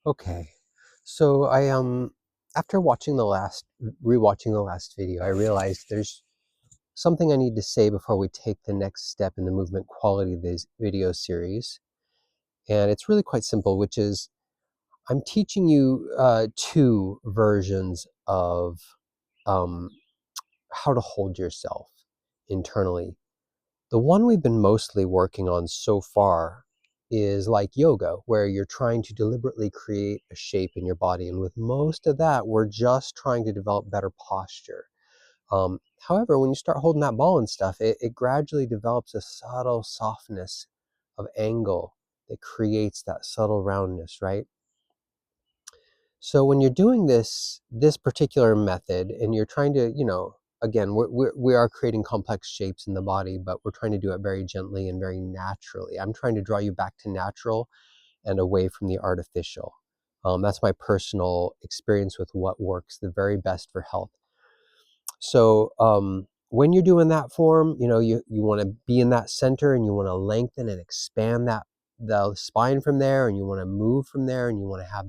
Okay, so after rewatching the last video, I realized there's something I need to say before we take the next step in the movement quality of this video series. And it's really quite simple, which is I'm teaching you two versions of um, how to hold yourself internally. The one we've been mostly working on so far is like yoga, where you're trying to deliberately create a shape in your body. And with most of that, we're just trying to develop better posture. However, when you start holding that ball and stuff, it gradually develops a subtle softness of angle that creates that subtle roundness, right? So when you're doing this particular method and you're trying to, again, we are creating complex shapes in the body, but we're trying to do it very gently and very naturally. I'm trying to draw you back to natural and away from the artificial. That's my personal experience with what works the very best for health. So when you're doing that form, you want to be in that center and you want to lengthen and expand the spine from there, and you want to move from there, and you want to have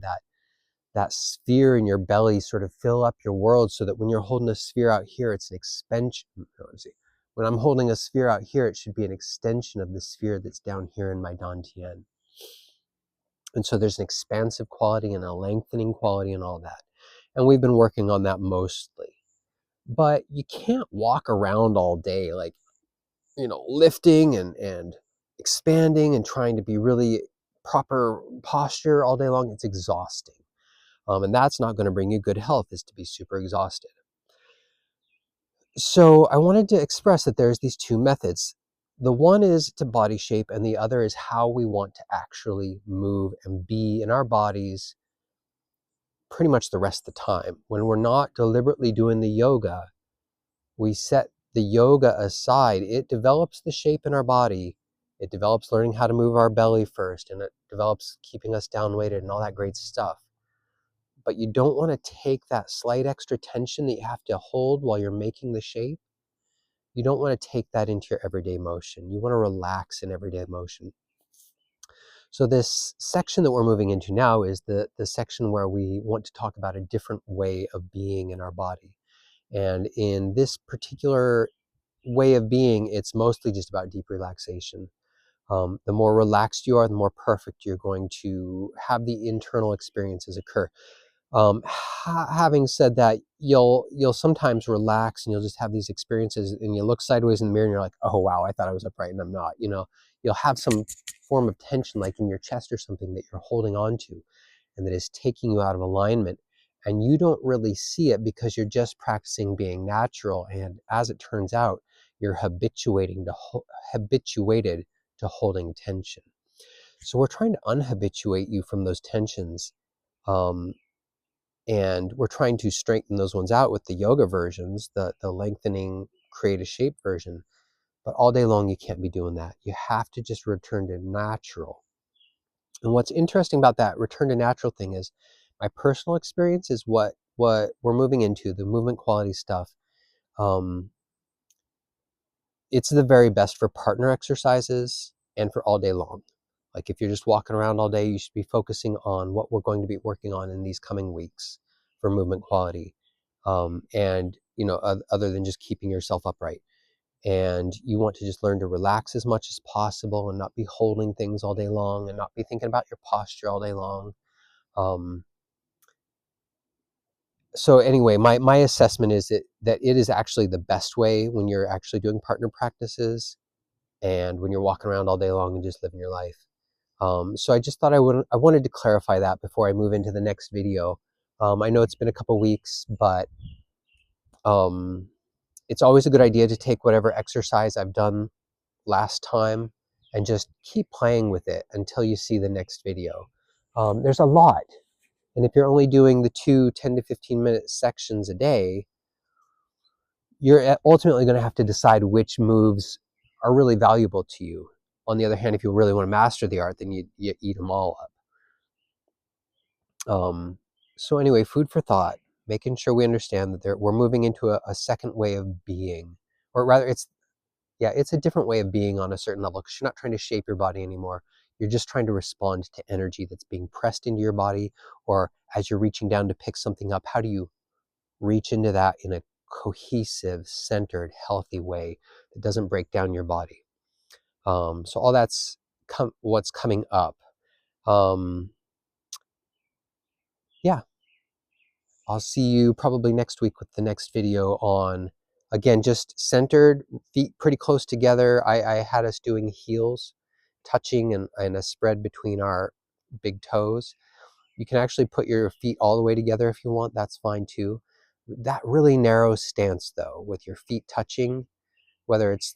that sphere in your belly sort of fill up your world, so that when you're holding a sphere out here, it's an expansion. When I'm holding a sphere out here, it should be an extension of the sphere that's down here in my dantian. And so there's an expansive quality and a lengthening quality and all that. And we've been working on that mostly. But you can't walk around all day like, lifting and expanding and trying to be really proper posture all day long. It's exhausting. And that's not going to bring you good health, is to be super exhausted. So I wanted to express that there's these two methods. The one is to body shape, and the other is how we want to actually move and be in our bodies pretty much the rest of the time. When we're not deliberately doing the yoga, we set the yoga aside. It develops the shape in our body. It develops learning how to move our belly first, and it develops keeping us down weighted and all that great stuff. But you don't want to take that slight extra tension that you have to hold while you're making the shape. You don't want to take that into your everyday motion. You want to relax in everyday motion. So this section that we're moving into now is the section where we want to talk about a different way of being in our body. And in this particular way of being, it's mostly just about deep relaxation. The more relaxed you are, the more perfect you're going to have the internal experiences occur. Having said that, you'll sometimes relax and you'll just have these experiences, and you look sideways in the mirror and you're like, oh wow, I thought I was upright and I'm not. You'll have some form of tension, like in your chest or something, that you're holding on to and that is taking you out of alignment, and you don't really see it because you're just practicing being natural. And as it turns out, you're habituated to holding tension. So we're trying to unhabituate you from those tensions. And we're trying to strengthen those ones out with the yoga versions, the lengthening, create a shape version. But all day long, you can't be doing that. You have to just return to natural. And what's interesting about that return to natural thing is my personal experience is what we're moving into, the movement quality stuff. It's the very best for partner exercises and for all day long. Like if you're just walking around all day, you should be focusing on what we're going to be working on in these coming weeks for movement quality. And, other than just keeping yourself upright. And you want to just learn to relax as much as possible and not be holding things all day long and not be thinking about your posture all day long. So anyway, my assessment is that it is actually the best way when you're actually doing partner practices and when you're walking around all day long and just living your life. So I just thought I wanted to clarify that before I move into the next video. I know it's been a couple weeks, but it's always a good idea to take whatever exercise I've done last time and just keep playing with it until you see the next video. There's a lot. And if you're only doing the 10 to 15 minute sections a day, you're ultimately going to have to decide which moves are really valuable to you. On the other hand, if you really want to master the art, then you eat them all up. So anyway, food for thought, making sure we understand that we're moving into a second way of being, or rather it's a different way of being on a certain level, because you're not trying to shape your body anymore. You're just trying to respond to energy that's being pressed into your body, or as you're reaching down to pick something up, how do you reach into that in a cohesive, centered, healthy way that doesn't break down your body? So all that's what's coming up. Yeah, I'll see you probably next week with the next video on, again, just centered, feet pretty close together. I had us doing heels, touching, and a spread between our big toes. You can actually put your feet all the way together if you want. That's fine too. That really narrow stance, though, with your feet touching, whether it's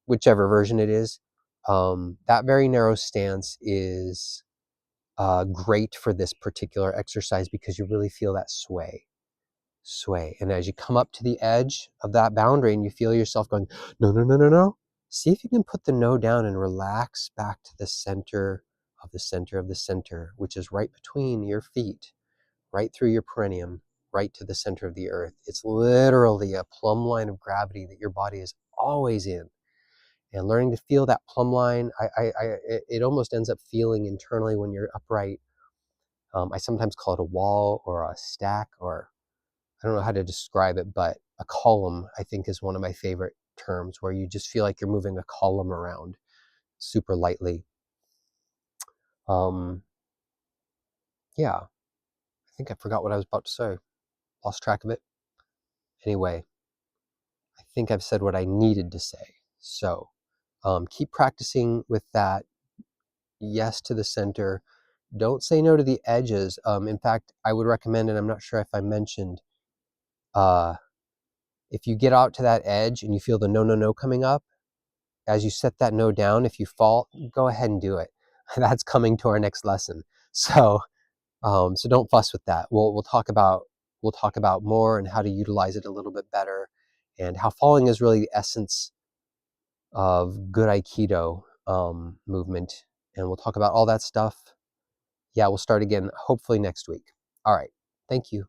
whichever version it is, that very narrow stance is great for this particular exercise because you really feel that sway. And as you come up to the edge of that boundary and you feel yourself going, no, no, no, no, no, see if you can put the no down and relax back to the center of the center of the center, which is right between your feet, right through your perineum, right to the center of the earth. It's literally a plumb line of gravity that your body is always in. And learning to feel that plumb line, it almost ends up feeling internally when you're upright. I sometimes call it a wall or a stack, or I don't know how to describe it, but a column, I think, is one of my favorite terms, where you just feel like you're moving a column around super lightly. Yeah, I think I forgot what I was about to say. Lost track of it. Anyway, I think I've said what I needed to say. So keep practicing with that. Yes to the center. Don't say no to the edges. In fact, I would recommend, and I'm not sure if I mentioned, if you get out to that edge and you feel the no, no, no coming up, as you set that no down, if you fall, go ahead and do it. That's coming to our next lesson. So, so don't fuss with that. We'll talk about more and how to utilize it a little bit better, and how falling is really the essence of good Aikido movement. And we'll talk about all that stuff. Yeah, we'll start again hopefully next week. All right. Thank you.